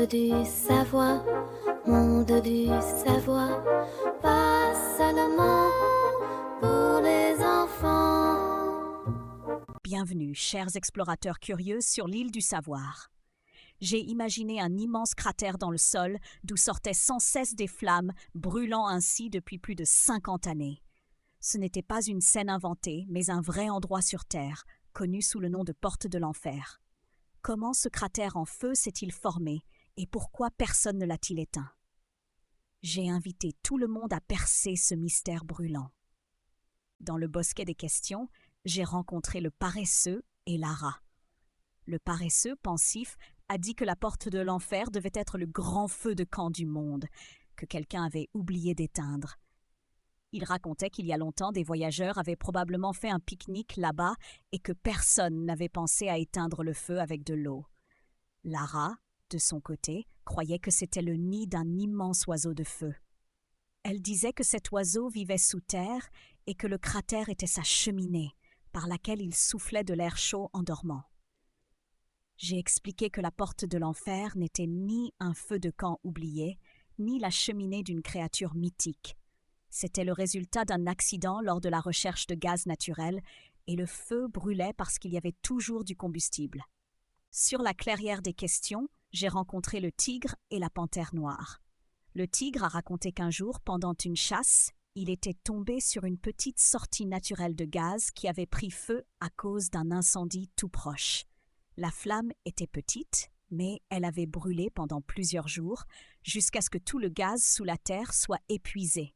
du savoir, monde du savoir, pas seulement pour les enfants. Bienvenue, chers explorateurs curieux, sur l'île du savoir. J'ai imaginé un immense cratère dans le sol d'où sortaient sans cesse des flammes, brûlant ainsi depuis plus de 50 années. Ce n'était pas une scène inventée, mais un vrai endroit sur Terre, connu sous le nom de Porte de l'Enfer. Comment ce cratère en feu s'est-il formé et pourquoi personne ne l'a-t-il éteint? J'ai invité tout le monde à percer ce mystère brûlant. Dans le bosquet des questions, j'ai rencontré le paresseux et Lara. Le paresseux, pensif, a dit que la porte de l'enfer devait être le grand feu de camp du monde, que quelqu'un avait oublié d'éteindre. Il racontait qu'il y a longtemps, des voyageurs avaient probablement fait un pique-nique là-bas et que personne n'avait pensé à éteindre le feu avec de l'eau. Lara, de son côté, croyait que c'était le nid d'un immense oiseau de feu. Elle disait que cet oiseau vivait sous terre et que le cratère était sa cheminée, par laquelle il soufflait de l'air chaud en dormant. J'ai expliqué que la porte de l'enfer n'était ni un feu de camp oublié, ni la cheminée d'une créature mythique. C'était le résultat d'un accident lors de la recherche de gaz naturel, et le feu brûlait parce qu'il y avait toujours du combustible. Sur la clairière des questions, j'ai rencontré le tigre et la panthère noire. Le tigre a raconté qu'un jour, pendant une chasse, il était tombé sur une petite sortie naturelle de gaz qui avait pris feu à cause d'un incendie tout proche. La flamme était petite, mais elle avait brûlé pendant plusieurs jours, jusqu'à ce que tout le gaz sous la terre soit épuisé.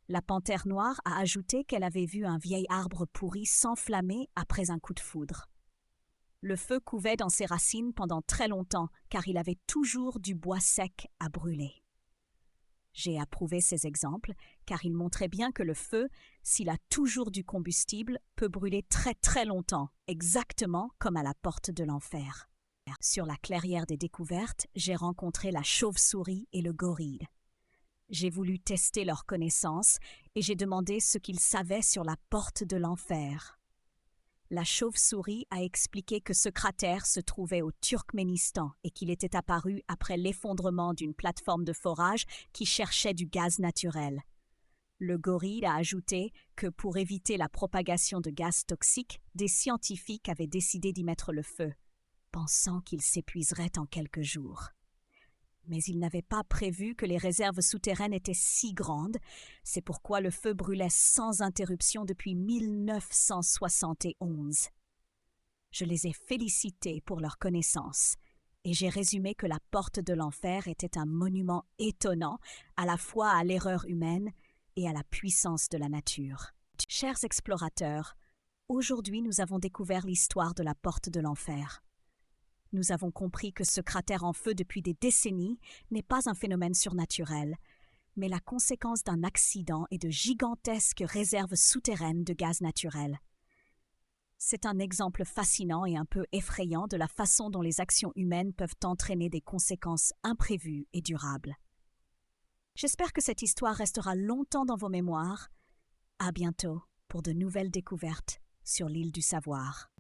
La panthère noire a ajouté qu'elle avait vu un vieil arbre pourri s'enflammer après un coup de foudre. Le feu couvait dans ses racines pendant très longtemps, car il avait toujours du bois sec à brûler. J'ai approuvé ces exemples, car ils montraient bien que le feu, s'il a toujours du combustible, peut brûler très très longtemps, exactement comme à la porte de l'enfer. Sur la clairière des découvertes, j'ai rencontré la chauve-souris et le gorille. J'ai voulu tester leurs connaissances et j'ai demandé ce qu'ils savaient sur la porte de l'enfer. La chauve-souris a expliqué que ce cratère se trouvait au Turkménistan et qu'il était apparu après l'effondrement d'une plateforme de forage qui cherchait du gaz naturel. Le gorille a ajouté que pour éviter la propagation de gaz toxiques, des scientifiques avaient décidé d'y mettre le feu, pensant qu'il s'épuiserait en quelques jours. Mais ils n'avaient pas prévu que les réserves souterraines étaient si grandes, c'est pourquoi le feu brûlait sans interruption depuis 1971. Je les ai félicités pour leur connaissance, et j'ai résumé que la porte de l'enfer était un monument étonnant à la fois à l'erreur humaine et à la puissance de la nature. Chers explorateurs, aujourd'hui nous avons découvert l'histoire de la porte de l'enfer. Nous avons compris que ce cratère en feu depuis des décennies n'est pas un phénomène surnaturel, mais la conséquence d'un accident et de gigantesques réserves souterraines de gaz naturel. C'est un exemple fascinant et un peu effrayant de la façon dont les actions humaines peuvent entraîner des conséquences imprévues et durables. J'espère que cette histoire restera longtemps dans vos mémoires. À bientôt pour de nouvelles découvertes sur l'île du savoir.